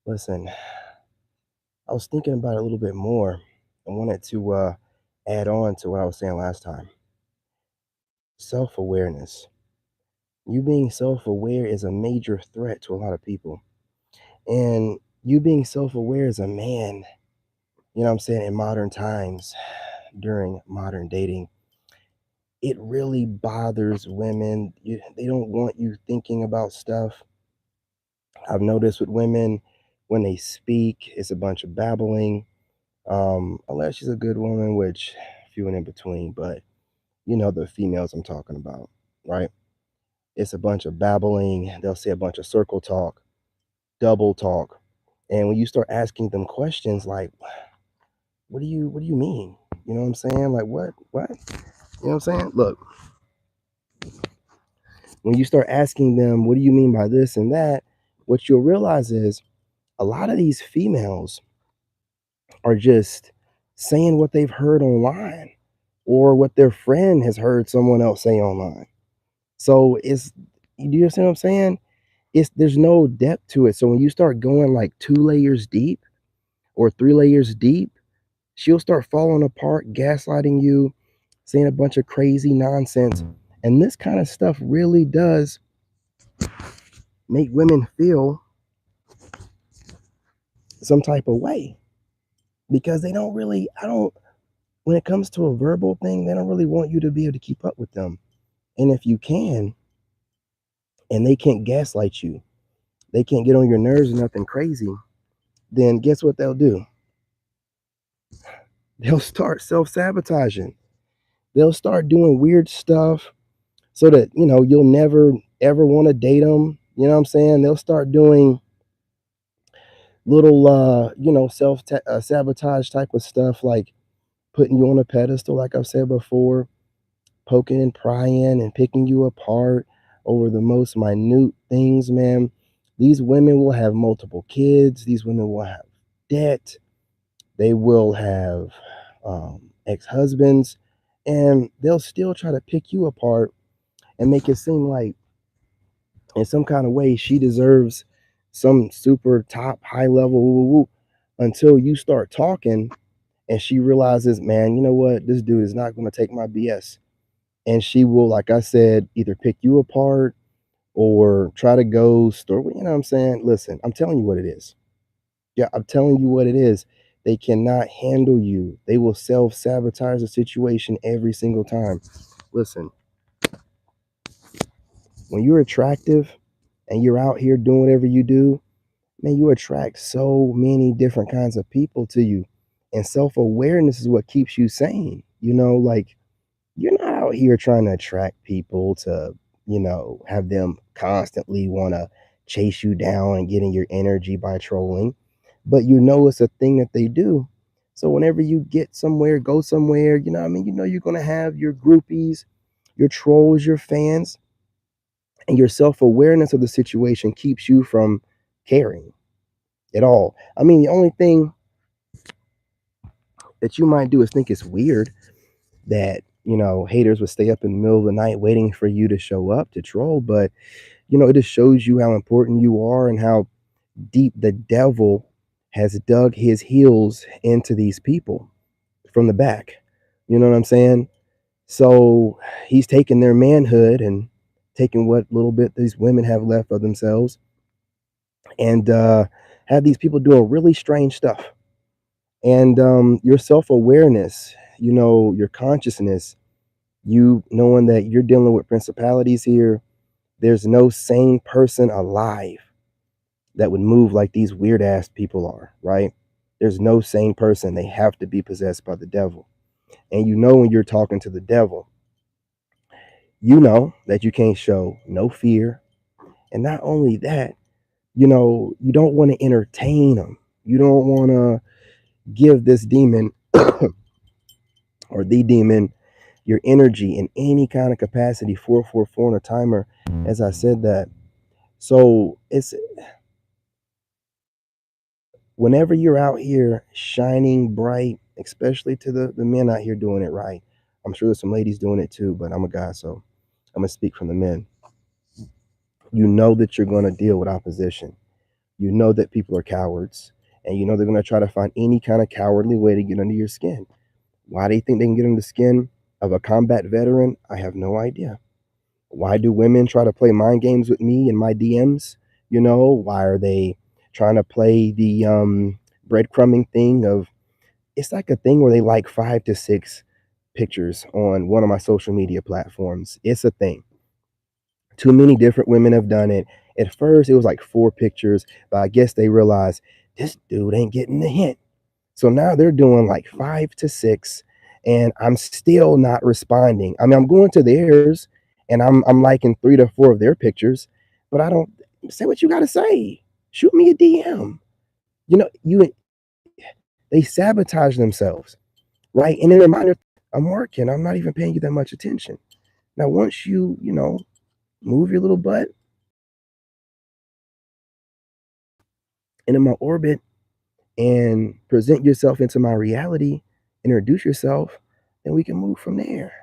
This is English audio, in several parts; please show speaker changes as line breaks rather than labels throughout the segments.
Listen, I was thinking about it a little bit more. I wanted to add on to what I was saying last time. Self awareness. You being self aware is a major threat to a lot of people. And you being self aware as a man, in modern times, during modern dating, it really bothers women. They don't want you thinking about stuff. I've noticed with women, when they speak, it's a bunch of babbling. Unless she's a good woman, which few and in between, but you know the females I'm talking about, right? It's a bunch of babbling. They'll say a bunch of circle talk, double talk. And when you start asking them questions like, what do you mean? You know what I'm saying? Like what? What? You know what I'm saying? Look, when you start asking them, what do you mean by this and that? What you'll realize is a lot of these females are just saying what they've heard online or what their friend has heard someone else say online. So do you understand what I'm saying? There's no depth to it. So when you start going like 2 layers deep or 3 layers deep, she'll start falling apart, gaslighting you, saying a bunch of crazy nonsense. And this kind of stuff really does make women feel some type of way because they don't really, I don't, when it comes to a verbal thing, they don't really want you to be able to keep up with them. And if you can, and they can't gaslight you, they can't get on your nerves or nothing crazy, then guess what they'll do? They'll start self sabotaging. They'll start doing weird stuff so that, you'll never ever want to date them. You know what I'm saying? They'll start doing little, self sabotage type of stuff like putting you on a pedestal, like I've said before, poking and prying and picking you apart over the most minute things, man. These women will have multiple kids. These women will have debt. They will have ex-husbands, and they'll still try to pick you apart and make it seem like in some kind of way she deserves some super top high level woo, woo, woo, until you start talking and she realizes, man, you know what, this dude is not going to take my BS. And she will, like I said, either pick you apart or try to ghost, or you know what I'm saying. Listen, I'm telling you what it is. Yeah, I'm telling you what it is. They cannot handle you. They will self sabotage the situation every single time. Listen, when you're attractive and you're out here doing whatever you do, man, you attract so many different kinds of people to you. And self awareness is what keeps you sane. Like you're not out here trying to attract people to, have them constantly want to chase you down and get in your energy by trolling. But it's a thing that they do. So whenever you get somewhere, go somewhere, you know what I mean? You're going to have your groupies, your trolls, your fans, and your self awareness of the situation keeps you from caring at all. I mean, the only thing that you might do is think it's weird that, haters would stay up in the middle of the night waiting for you to show up to troll. But, it just shows you how important you are and how deep the devil has dug his heels into these people from the back. You know what I'm saying? So he's taking their manhood and taking what little bit these women have left of themselves and have these people doing really strange stuff. And your self awareness, your consciousness, you knowing that you're dealing with principalities here, there's no sane person alive that would move like these weird ass people are, right? There's no sane person. They have to be possessed by the devil. And when you're talking to the devil, you know that you can't show no fear. And not only that, you don't want to entertain them. You don't want to give this demon or the demon your energy in any kind of capacity. 444 on a timer, as I said that. So it's whenever you're out here shining bright, especially to the men out here doing it right. I'm sure there's some ladies doing it too, but I'm a guy, so I'm gonna speak from the men. You know that you're gonna deal with opposition. You know that people are cowards, and you know they're going to try to find any kind of cowardly way to get under your skin. Why they think they can get under the skin of a combat veteran, I have no idea. Why do women try to play mind games with me in my DMs? Why are they trying to play the breadcrumbing thing of it's like a thing where they like 5 to 6 pictures on one of my social media platforms. It's a thing. Too many different women have done it. At first, it was like 4 pictures, but I guess they realized this dude ain't getting the hint. So now they're doing like 5 to 6, and I'm still not responding. I mean, I'm going to theirs, and I'm liking 3 to 4 of their pictures, but I don't say what you got to say. Shoot me a DM. You they sabotage themselves, right? And in their mind, I'm working. I'm not even paying you that much attention. Now, once you move your little butt into my orbit and present yourself into my reality, introduce yourself, then we can move from there.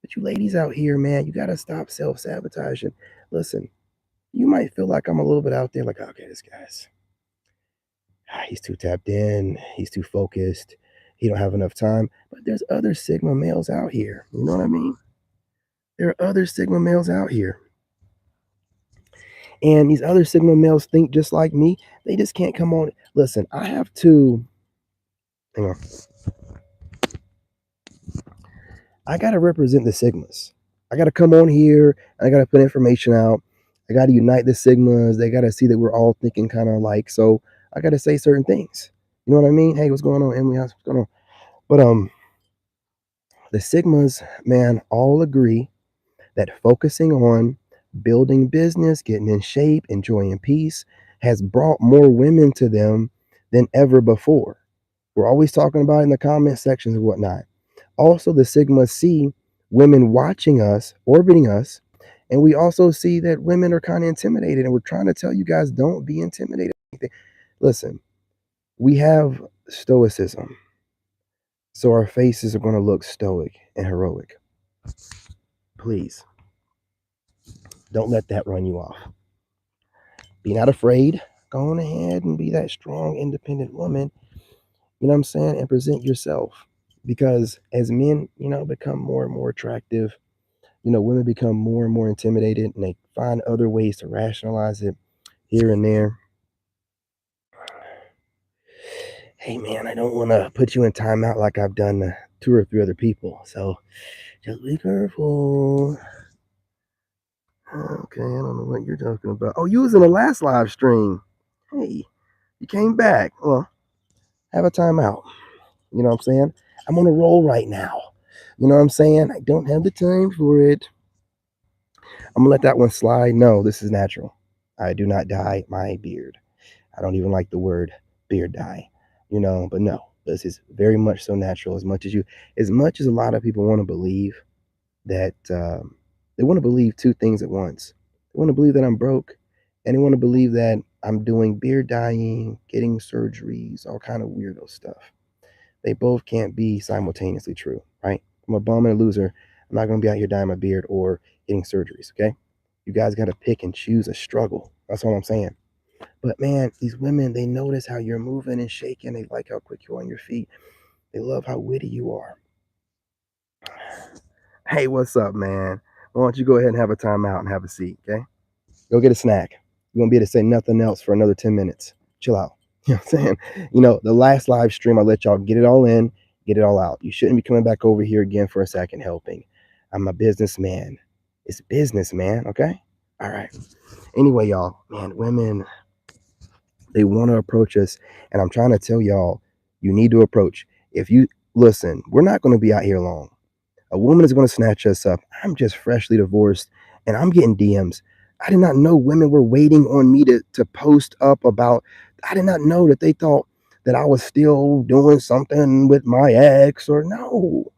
But you ladies out here, man, you gotta stop self-sabotaging. Listen, you might feel like I'm a little bit out there, like, okay, this guy's he's too tapped in, he's too focused, he don't have enough time. But there's other Sigma males out here. You know what I mean? There are other Sigma males out here. And these other Sigma males think just like me. They just can't come on. Listen, I have to hang on. I gotta represent the Sigmas. I gotta come on here, I gotta put information out. I gotta unite the Sigmas. They gotta see that we're all thinking kind of alike. So I gotta say certain things. You know what I mean? Hey, what's going on, Emily? What's going on? But the Sigmas, man, all agree that focusing on building business, getting in shape, enjoying peace has brought more women to them than ever before. We're always talking about it in the comment sections and whatnot. Also, the Sigma see women watching us, orbiting us, and we also see that women are kind of intimidated. And we're trying to tell you guys don't be intimidated. Listen, we have stoicism, so our faces are going to look stoic and heroic. Please don't let that run you off. Be not afraid. Go on ahead and be that strong, independent woman. You know what I'm saying? And present yourself. Because as men, become more and more attractive, women become more and more intimidated and they find other ways to rationalize it here and there. Hey, man, I don't want to put you in timeout like I've done to 2 or 3 other people. So just be careful. Okay, I don't know what you're talking about. Oh, you was in the last live stream. Hey, you came back. Well, have a timeout. You know what I'm saying? I'm on a roll right now. You know what I'm saying? I don't have the time for it. I'm gonna let that one slide. No, this is natural. I do not dye my beard. I don't even like the word beard dye, but no, this is very much so natural. As much as a lot of people want to believe that they want to believe 2 things at once. They want to believe that I'm broke, and they want to believe that I'm doing beard dyeing, getting surgeries, all kind of weirdo stuff. They both can't be simultaneously true, right? I'm a bum and a loser. I'm not going to be out here dyeing my beard or getting surgeries, okay? You guys got to pick and choose a struggle. That's all I'm saying. But man, these women, they notice how you're moving and shaking. They like how quick you're on your feet. They love how witty you are. Hey, what's up, man? Why don't you go ahead and have a timeout and have a seat, okay? Go get a snack. You won't be able to say nothing else for another 10 minutes. Chill out. You know what I'm saying? The last live stream, I let y'all get it all in, get it all out. You shouldn't be coming back over here again for a second helping. I'm a businessman. It's business, man, okay? All right. Anyway, y'all, man, women, they want to approach us, and I'm trying to tell y'all, you need to approach. If you listen, we're not going to be out here long. A woman is going to snatch us up. I'm just freshly divorced and I'm getting DMs. I did not know women were waiting on me to post up about. I did not know that they thought that I was still doing something with my ex or no.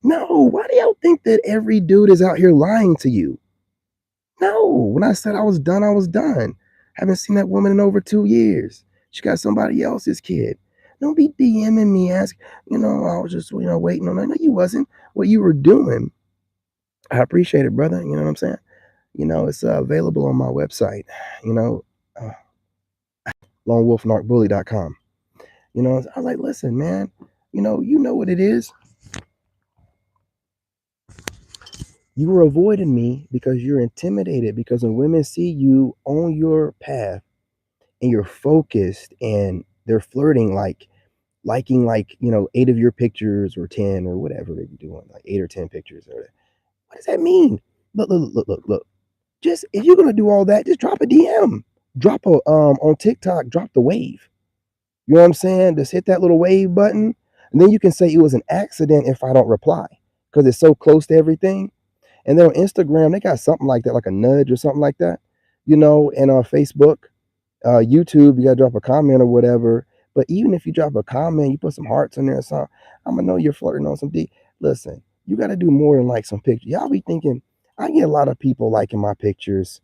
No. Why do y'all think that every dude is out here lying to you? No. When I said I was done, I was done. Haven't seen that woman in over 2 years. She got somebody else's kid. Don't be DMing me, I was just, waiting on her. No, you wasn't. What you were doing, I appreciate it, brother. You know what I'm saying? It's available on my website. You know, uh, lonewolfnarcbully.com. I was like, listen, man, you know what it is. You were avoiding me because you're intimidated. Because when women see you on your path and you're focused and they're flirting, like liking, like, 8 of your pictures or 10 or whatever they're doing, like 8 or 10 pictures. Or what does that mean? Look. Just if you're gonna do all that, just drop a DM. Drop a on TikTok, drop the wave. You know what I'm saying? Just hit that little wave button. And then you can say it was an accident if I don't reply. Because it's so close to everything. And then on Instagram, they got something like that, like a nudge or something like that. And on Facebook, YouTube, you gotta drop a comment or whatever. But even if you drop a comment, you put some hearts in there or something, I'm gonna know you're flirting on some D. Listen, you gotta do more than like some pictures. Y'all be thinking, I get a lot of people liking my pictures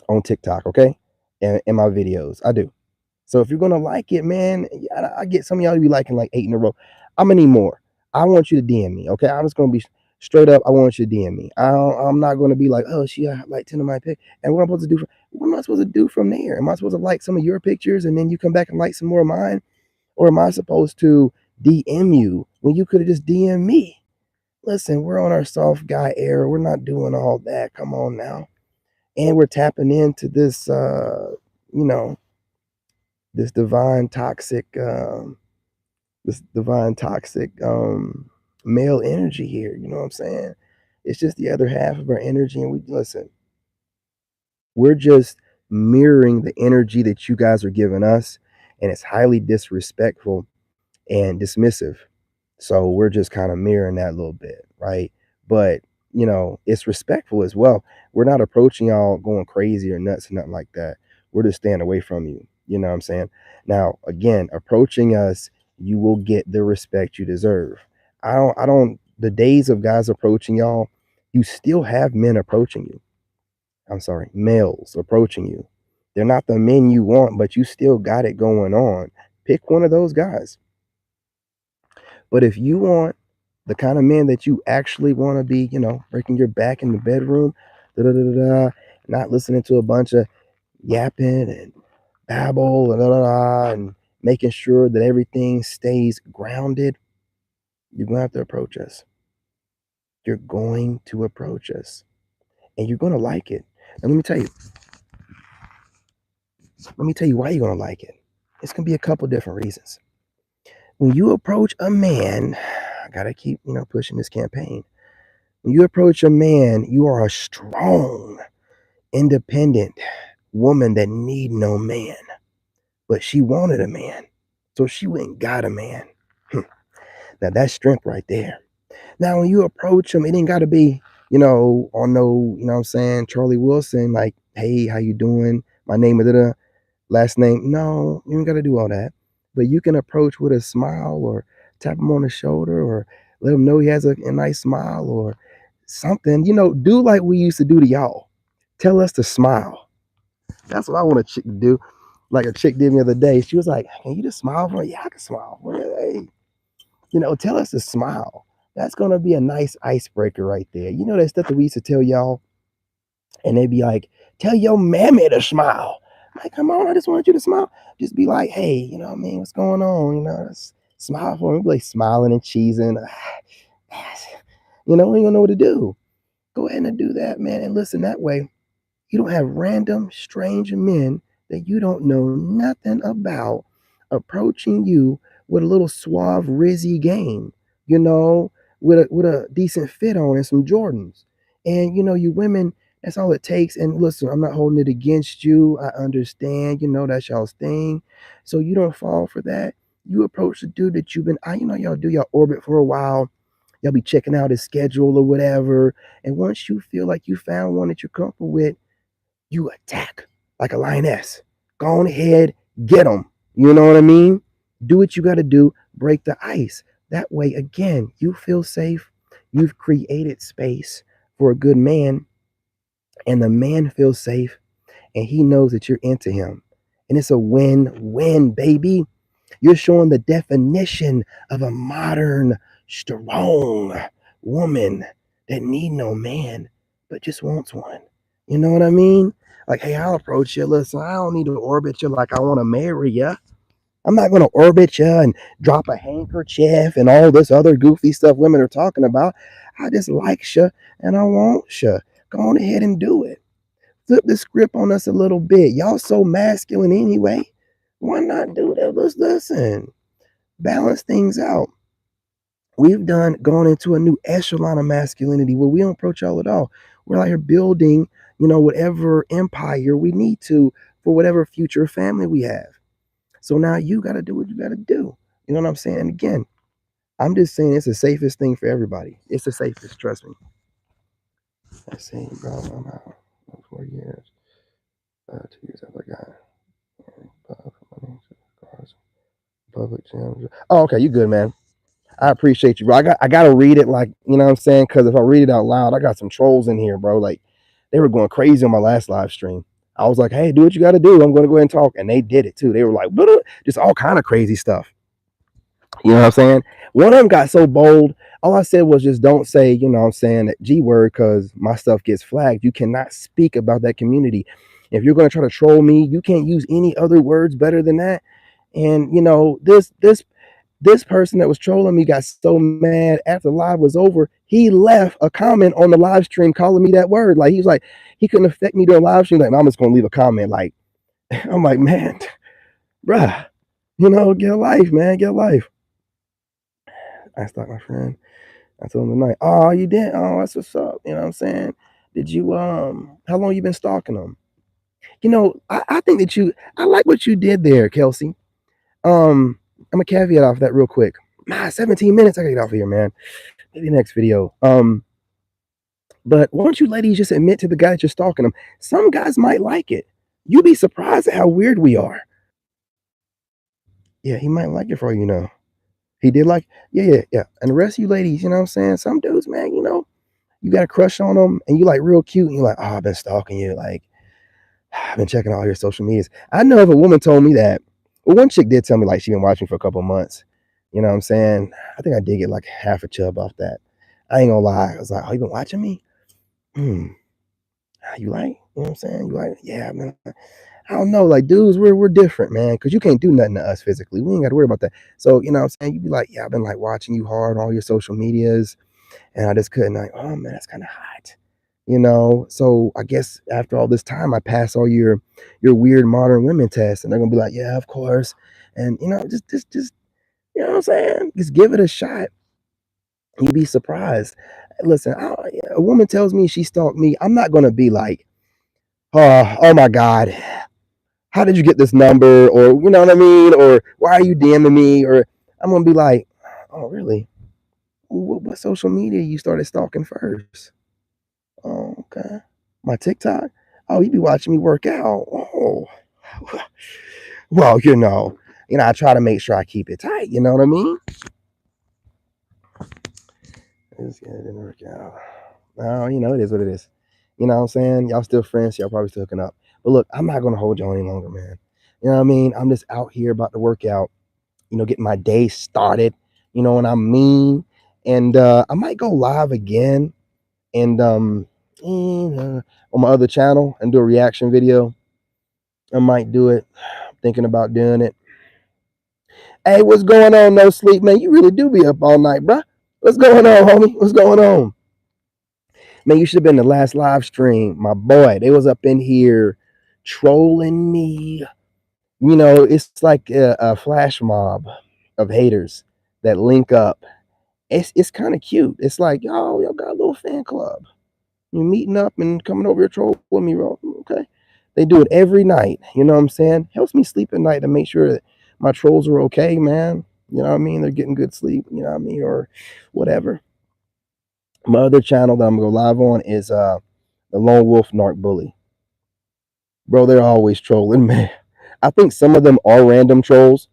on TikTok, okay? And in my videos. I do. So if you're gonna like it, man, I get some of y'all to be liking like 8 in a row. I'm gonna need more. I want you to DM me, okay? I'm just gonna be straight up. I want you to DM me. I'm not gonna be like, oh, she like 10 of my pic. And what am I supposed to do? What am I supposed to do from there? Am I supposed to like some of your pictures and then you come back and like some more of mine? Or am I supposed to DM you when you could have just DM me? Listen, we're on our soft guy era. We're not doing all that. Come on now. And we're tapping into this, you know, this divine toxic, male energy here. You know what I'm saying? It's just the other half of our energy, and we listen. We're just mirroring the energy that you guys are giving us, and it's highly disrespectful and dismissive. So we're just kind of mirroring that a little bit, right? But it's respectful as well. We're not approaching y'all going crazy or nuts or nothing like that. We're just staying away from you. You know what I'm saying? Now, again, approaching us, you will get the respect you deserve. I don't the days of guys approaching y'all, you still have men approaching you. I'm sorry, males approaching you. They're not the men you want, but you still got it going on. Pick one of those guys. But if you want the kind of man that you actually want to be, breaking your back in the bedroom, da da da da, not listening to a bunch of yapping and babble and da da da, and making sure that everything stays grounded, you're going to have to approach us. You're going to approach us and you're going to like it. And let me tell you why you're going to like it. It's going to be a couple different reasons. When you approach a man, I got to keep, pushing this campaign. When you approach a man, you are a strong, independent woman that need no man, but she wanted a man, so she went and got a man. Now that's strength right there. Now when you approach him, it ain't got to be, on no, what I'm saying, Charlie Wilson, like, hey, how you doing? My name is last name. No, you ain't got to do all that. But you can approach with a smile or tap him on the shoulder or let him know he has a nice smile or something. Do like we used to do to y'all. Tell us to smile. That's what I want a chick to do. Like a chick did the other day. She was like, can you just smile for me? Yeah, I can smile for you. Hey, tell us to smile. That's going to be a nice icebreaker right there. That stuff that we used to tell y'all and they'd be like, tell your mammy to smile. I'm like, come on, I just want you to smile. Just be like, hey, what I mean? What's going on? Just smile for me. Be like smiling and cheesing. We ain't gonna know what to do. Go ahead and do that, man. And listen, that way, you don't have random, strange men that you don't know nothing about approaching you with a little suave, rizzy game, with a decent fit on and some Jordans. And you women, that's all it takes. And listen, I'm not holding it against you. I understand, that's y'all's thing. So you don't fall for that. You approach the dude that you've been, y'all do y'all orbit for a while. Y'all be checking out his schedule or whatever. And once you feel like you found one that you're comfortable with, you attack like a lioness. Go on ahead, get them. You know what I mean? Do what you got to do, break the ice. That way, again, you feel safe. You've created space for a good man, and the man feels safe, and he knows that you're into him. And it's a win win, baby. You're showing the definition of a modern, strong woman that need no man, but just wants one. You know what I mean? Like, hey, I'll approach you. Listen, I don't need to orbit you like I want to marry you. I'm not going to orbit you and drop a handkerchief and all this other goofy stuff women are talking about. I just like you and I want you. Go on ahead and do it. Flip the script on us a little bit. Y'all so masculine anyway. Why not do that? Let's listen. Balance things out. We've gone into a new echelon of masculinity where we don't approach y'all at all. We're out here building, whatever empire we need to for whatever future family we have. So now you got to do what you got to do. You know what I'm saying? And again, I'm just saying it's the safest thing for everybody. It's the safest, trust me. I see, bro. I'm out. 4 years. 2 years after I got public channel. Oh, okay, you good, man. I appreciate you, bro. I gotta read it, like, you know what I'm saying? Because if I read it out loud, I got some trolls in here, bro. Like, they were going crazy on my last live stream. I was like, hey, do what you gotta do. I'm gonna go ahead and talk. And they did it too. They were like, just all kind of crazy stuff. You know what I'm saying? One of them got so bold. All I said was just don't say, you know what I'm saying, that G word because my stuff gets flagged. You cannot speak about that community. If you're going to try to troll me, you can't use any other words better than that. And this person that was trolling me got so mad after the live was over. He left a comment on the live stream calling me that word. Like, he was like, he couldn't affect me during live stream. Like, I'm just gonna leave a comment. Like, I'm like, man, bruh, get a life, man, get a life. I stalked my friend. I told him tonight. Oh, you did? Oh, that's what's up. You know what I'm saying? Did you how long you been stalking them? I think that I like what you did there, Kelsey. I'm a caveat off that real quick. 17 minutes. I gotta get off of here, man. Maybe next video. But why don't you ladies just admit to the guy that you're stalking them? Some guys might like it. You'd be surprised at how weird we are. Yeah, he might like it for all you know. He did like, yeah. And the rest of you ladies, you know what I'm saying? Some dudes, man, you got a crush on them and you like real cute and you're like, oh, I've been stalking you. Like, I've been checking all your social medias. I know if a woman told me that, well, one chick did tell me like she been watching for a couple months. You know what I'm saying? I think I did get like half a chub off that. I ain't gonna lie. I was like, oh, you been watching me? You like? You know what I'm saying? You like? Yeah, man. I don't know. Like, dudes, we're different, man. Because you can't do nothing to us physically. We ain't got to worry about that. So, you know what I'm saying? You'd be like, yeah, I've been like watching you hard on all your social medias. And I just couldn't, like, oh man, that's kind of hot. So I guess after all this time, I pass all your weird modern women tests, and they're gonna be like, yeah, of course. And just you know what I'm saying? Just give it a shot. You'd be surprised. Listen, a woman tells me she stalked me. I'm not gonna be like, oh my God, how did you get this number? Or you know what I mean? Or why are you DMing me? Or I'm gonna be like, oh really? What social media you started stalking first? Oh, okay. My TikTok? Oh, you be watching me work out. Oh. Well, I try to make sure I keep it tight, you know what I mean? It didn't work out. No, it is what it is. You know what I'm saying? Y'all still friends, y'all probably still hooking up. But look, I'm not gonna hold y'all any longer, man. You know what I mean? I'm just out here about to work out, getting my day started, and I'm mean. And I might go live again and on my other channel and do a reaction video. I might do it. Thinking about doing it. Hey, what's going on? No sleep, man. You really do be up all night, bruh. What's going on, homie? What's going on? Man, you should have been the last live stream. My boy, they was up in here trolling me. It's like a flash mob of haters that link up. It's kind of cute. It's like, y'all got a little fan club. You're meeting up and coming over here trolling me, bro. Okay. They do it every night. You know what I'm saying? Helps me sleep at night to make sure that my trolls are okay, man. You know what I mean? They're getting good sleep, you know what I mean? Or whatever. My other channel that I'm gonna go live on is the Lone Wolf Narc Bully. Bro, they're always trolling, man. I think some of them are random trolls.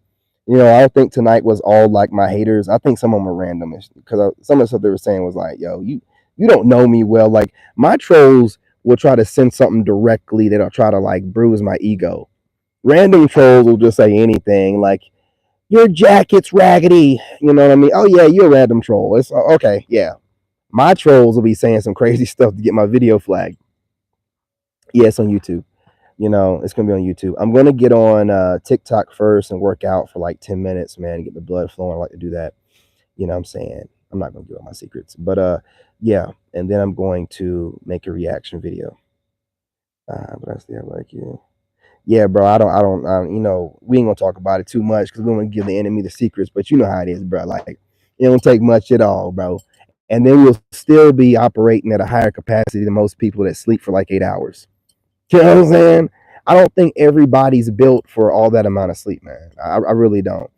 I don't think tonight was all like my haters. I think some of them are random because some of the stuff they were saying was like, yo, you don't know me well. Like, my trolls will try to send something directly that'll try to like bruise my ego. Random trolls will just say anything like, your jacket's raggedy. You know what I mean? Oh yeah, you're a random troll. It's okay, yeah. My trolls will be saying some crazy stuff to get my video flagged. Yes, on YouTube. It's gonna be on YouTube. I'm gonna get on TikTok first and work out for like 10 minutes, man, and get the blood flowing. I like to do that. You know what I'm saying? I'm not gonna give up my secrets. But yeah, and then I'm going to make a reaction video. But I still like you. Yeah, bro. We ain't gonna talk about it too much because we don't want to give the enemy the secrets. But you know how it is, bro. Like it don't take much at all, bro. And then we'll still be operating at a higher capacity than most people that sleep for like 8 hours. You know what I'm saying? I don't think everybody's built for all that amount of sleep, man. I really don't.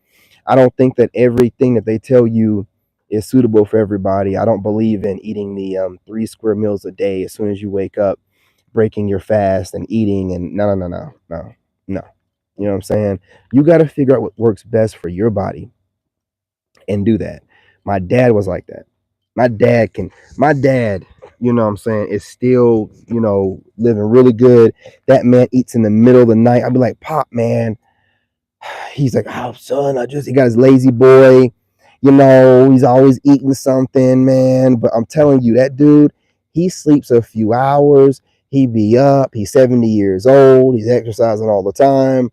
I don't think that everything that they tell you is suitable for everybody. I don't believe in eating the 3 square meals a day as soon as you wake up, breaking your fast and eating. And no. You know what I'm saying? You got to figure out what works best for your body and do that. My dad was like that. My dad, you know what I'm saying, is still, living really good. That man eats in the middle of the night. I'd be like, Pop, man. He's like, oh, son, he got his lazy boy. He's always eating something, man. But I'm telling you, that dude, he sleeps a few hours. He be up. He's 70 years old. He's exercising all the time.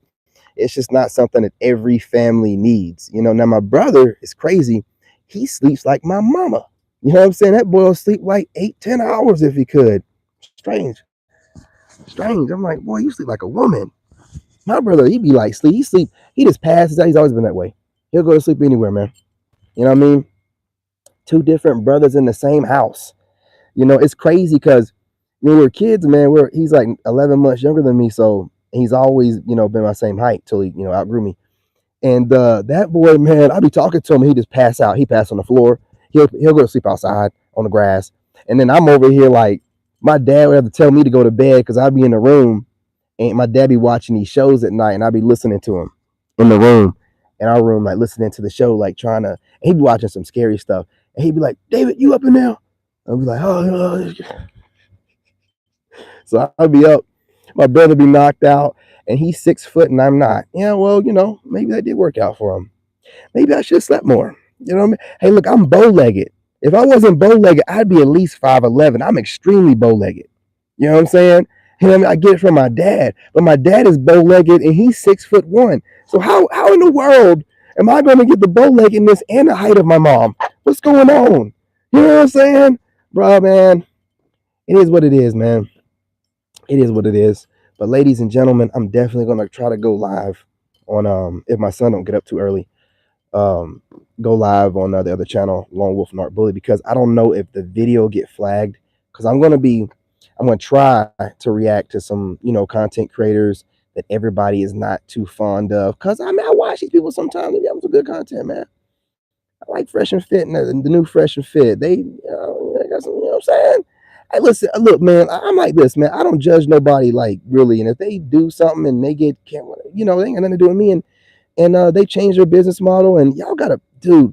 It's just not something that every family needs. Now my brother is crazy. He sleeps like my mama. You know what I'm saying? That boy will sleep like 8, 10 hours if he could. Strange. Strange. I'm like, boy, you sleep like a woman. My brother, he be like sleep. He just passes out. He's always been that way. He'll go to sleep anywhere, man. You know what I mean? Two different brothers in the same house. It's crazy because when we were kids, man, he's like 11 months younger than me, so he's always, been my same height till he, outgrew me. And that boy, man, I be talking to him, he just pass out. He pass on the floor. He'll go to sleep outside on the grass. And then I'm over here like my dad would have to tell me to go to bed because I'd be in the room and my dad be watching these shows at night and I'd be listening to him in the room, in our room, like listening to the show, like trying to, and he'd be watching some scary stuff. And he'd be like, David, you up in there? I'd be like, oh. So I'd be up. My brother be knocked out and he's 6 foot and I'm not. Yeah, well, maybe that did work out for him. Maybe I should have slept more. You know what I mean? Hey, look, I'm bow-legged. If I wasn't bow-legged, I'd be at least 5'11". I'm extremely bow-legged. You know what I'm saying? I get it from my dad, but my dad is bow-legged and he's 6'1". So how in the world am I going to get the bow-leggedness and the height of my mom? What's going on? You know what I'm saying, bro, man? It is what it is, man. It is what it is. But ladies and gentlemen, I'm definitely going to try to go live on if my son don't get up too early. Go live on the other channel, Lone Wolf and Art Bully, because I don't know if the video get flagged. Because I'm gonna try to react to some content creators that everybody is not too fond of. Because I watch these people sometimes. They have some good content, man. I like Fresh and Fit and the new Fresh and Fit. They got some, what I'm saying. Hey, listen, look, man. I'm like this, man. I don't judge nobody like really, and if they do something and they get, they ain't got nothing to do with me, and they change their business model, and y'all gotta, dude,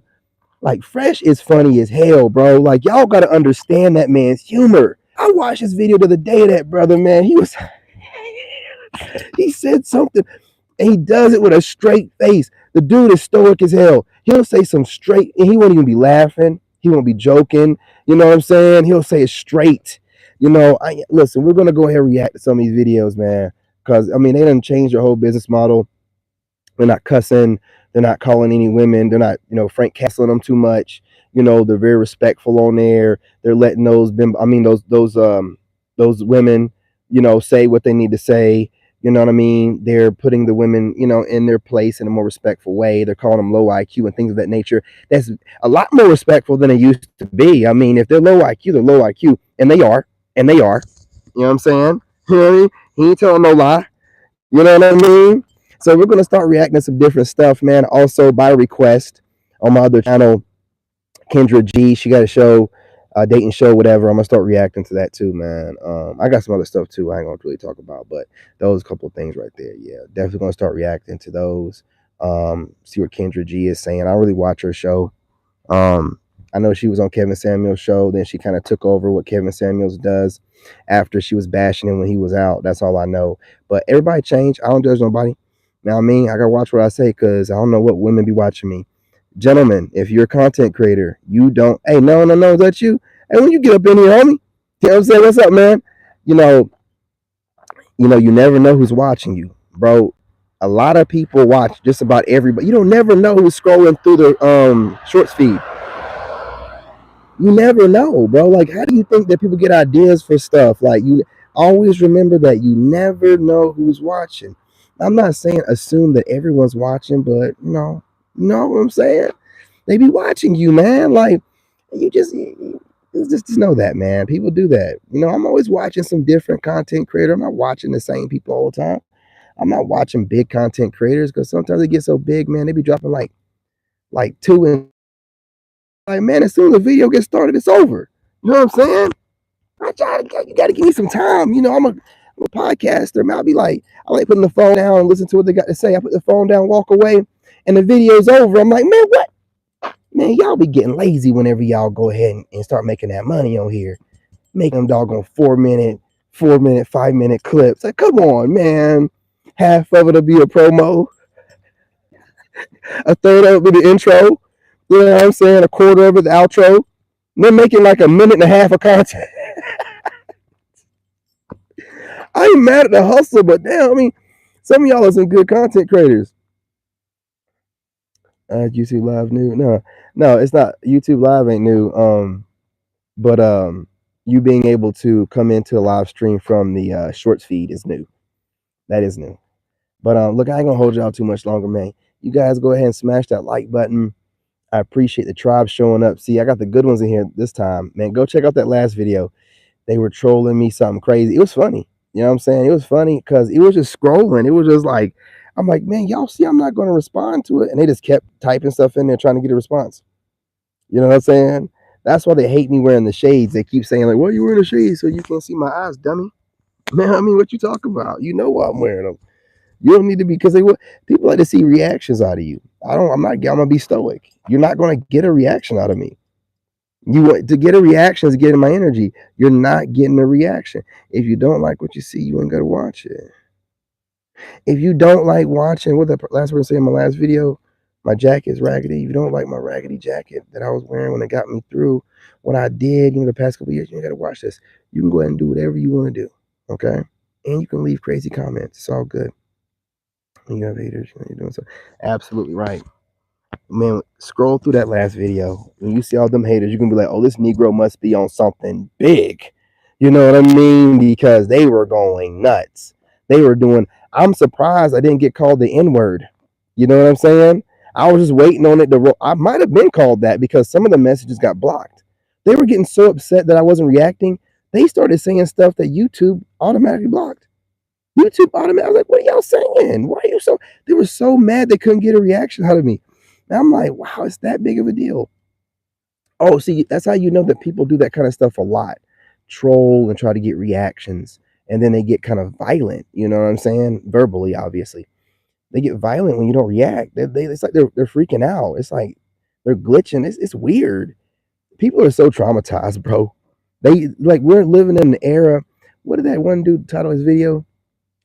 like Fresh is funny as hell, bro. Like y'all gotta understand that man's humor. I watched his video the other day of that brother, man. He said something and he does it with a straight face. The dude is stoic as hell. He'll say some straight, and he won't even be laughing. He won't be joking. You know what I'm saying? He'll say it straight. Listen, we're gonna go ahead and react to some of these videos, man. Because they done changed their whole business model. They're not cussing. They're not calling any women. They're not, Frank Castling them too much. They're very respectful on there. They're letting those women, say what they need to say. You know what I mean? They're putting the women, in their place in a more respectful way. They're calling them low IQ and things of that nature. That's a lot more respectful than it used to be. If they're low IQ, they're low IQ, and they are, and they are. You know what I'm saying? You know what I mean? He ain't telling no lie. You know what I mean? So we're gonna start reacting to some different stuff, man. Also by request on my other channel, Kendra G, she got a show, dating show, whatever. I'm gonna start reacting to that too, man. I got some other stuff too. I ain't gonna really talk about, but those couple of things right there, yeah, definitely gonna start reacting to those. See what Kendra G is saying. I don't really watch her show. I know she was on Kevin Samuels' show. Then she kind of took over what Kevin Samuels does after she was bashing him when he was out. That's all I know. But everybody changed. I don't judge nobody. Now, I gotta watch what I say because I don't know what women be watching me. Gentlemen, if you're a content creator, you don't. Hey, no, is that you? Hey, when you get up in here, homie, you know what I'm saying? What's up, man? You know, You never know who's watching you, bro. A lot of people watch just about everybody. You don't never know who's scrolling through the shorts feed. You never know, bro. Like, how do you think that people get ideas for stuff? Like, you always remember that you never know who's watching. I'm not saying assume that everyone's watching, but you know what I'm saying? They be watching you, man. Like, you just know that, man. People do that. I'm always watching some different content creator. I'm not watching the same people all the time. I'm not watching big content creators because sometimes they get so big, man. They be dropping like two and like, man. As soon as the video gets started, it's over. You know what I'm saying? You got to give me some time. I'm a podcaster. Man, I like putting the phone down and listen to what they got to say. I put the phone down, walk away, and the video's over. I'm like, man, what? Man, y'all be getting lazy whenever y'all go ahead and start making that money on here. Making them doggone 4-minute, 5-minute clips. Like, come on, man. Half of it'll be a promo, a third of it be the intro. You know what I'm saying? A quarter of it the outro. And they're making like a minute and a half of content. I ain't mad at the hustle, but damn, I mean, some of y'all are some good content creators. YouTube Live new? No, it's not. YouTube Live ain't new. But you being able to come into a live stream from the shorts feed is new. That is new. But look, I ain't gonna hold y'all too much longer, man. You guys go ahead and smash that like button. I appreciate the tribe showing up. See, I got the good ones in here this time, man. Go check out that last video. They were trolling me something crazy. It was funny. You know what I'm saying? It was funny because it was just scrolling. It was just like, I'm like, man, y'all see, I'm not going to respond to it. And they just kept typing stuff in there trying to get a response. You know what I'm saying? That's why they hate me wearing the shades. They keep saying, like, well, you wearing the shades so you can't see my eyes, dummy. Man, I mean, what you talking about? You know why I'm wearing them. You don't need to be, because people like to see reactions out of you. I'm gonna be stoic. You're not gonna get a reaction out of me. You want to get a reaction is getting my energy. You're not getting a reaction. If you don't like what you see, you ain't gotta watch it. If you don't like watching what the last person said in my last video, my jacket's raggedy. If you don't like my raggedy jacket that I was wearing when it got me through what I did, the past couple of years, you ain't gotta watch this. You can go ahead and do whatever you want to do. Okay? And you can leave crazy comments. It's all good. You have haters, you're doing so. Absolutely right. Man, scroll through that last video. When you see all them haters, you're gonna be like, oh, this Negro must be on something big. You know what I mean? Because they were going nuts. They were doing, I'm surprised I didn't get called the N-word. You know what I'm saying? I was just waiting on it to roll. I might have been called that because some of the messages got blocked. They were getting so upset that I wasn't reacting. They started saying stuff that YouTube automatically blocked. YouTube automatically. I was like, what are y'all saying? Why are you so? They were so mad they couldn't get a reaction out of me. And I'm like, wow, it's that big of a deal. Oh, see, that's how you know that people do that kind of stuff a lot. Troll and try to get reactions. And then they get kind of violent. You know what I'm saying? Verbally, obviously. They get violent when you don't react. It's like they're freaking out. It's like they're glitching. It's weird. People are so traumatized, bro. We're living in an era. What did that one dude title his video?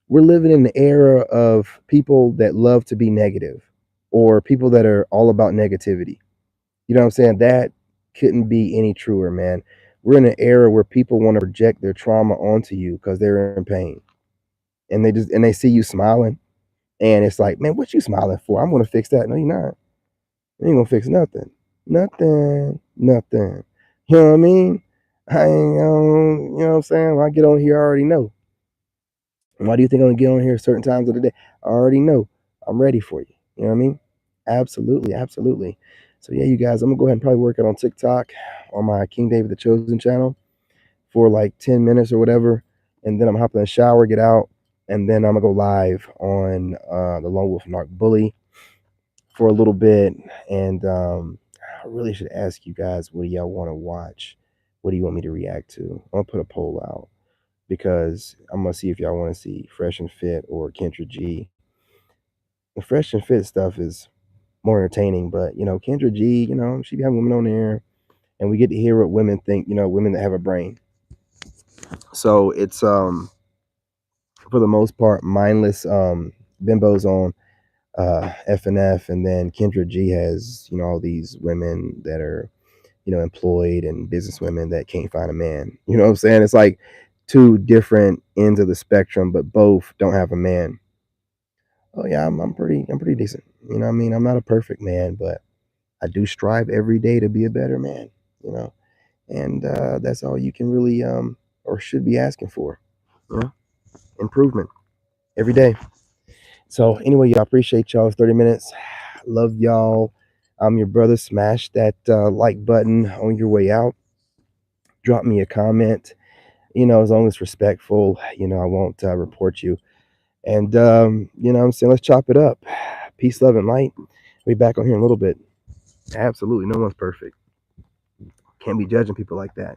We're living in the era of people that love to be negative or people that are all about negativity. You know what I'm saying? That couldn't be any truer, man. We're in an era where people want to project their trauma onto you because they're in pain. And they see you smiling and it's like, man, what you smiling for? I'm gonna fix that. No, you're not. You ain't gonna fix nothing. Nothing. Nothing. You know what I mean? I ain't you know what I'm saying? When I get on here, I already know. Why do you think I'm gonna get on here certain times of the day? I already know. I'm ready for you. You know what I mean? Absolutely, absolutely. So yeah, you guys, I'm gonna go ahead and probably work it on TikTok on my King David the Chosen channel for like 10 minutes or whatever. And then I'm hopping in the shower, get out, and then I'm gonna go live on the Lone Wolf Narc Bully for a little bit. And I really should ask you guys, what do y'all want to watch? What do you want me to react to? I'm gonna put a poll out because I'm gonna see if y'all want to see Fresh and Fit or Kendra G. The Fresh and Fit stuff is more entertaining, but Kendra G, she be having women on there, and we get to hear what women think. Women that have a brain. So it's for the most part mindless bimbos on FNF, and then Kendra G has all these women that are employed and business women that can't find a man. You know what I'm saying? It's like two different ends of the spectrum, but both don't have a man. Oh yeah, I'm pretty decent. You know what I mean? I'm not a perfect man, but I do strive every day to be a better man, you know. And that's all you can really or should be asking for. You know, improvement every day. So anyway, y'all, appreciate y'all. It's 30 minutes. Love y'all. I'm your brother. Smash that like button on your way out. Drop me a comment. You know, as long as it's respectful, you know, I won't report you. And you know what I'm saying, let's chop it up. Peace, love, and light. We'll be back on here in a little bit. Absolutely, no one's perfect. Can't be judging people like that.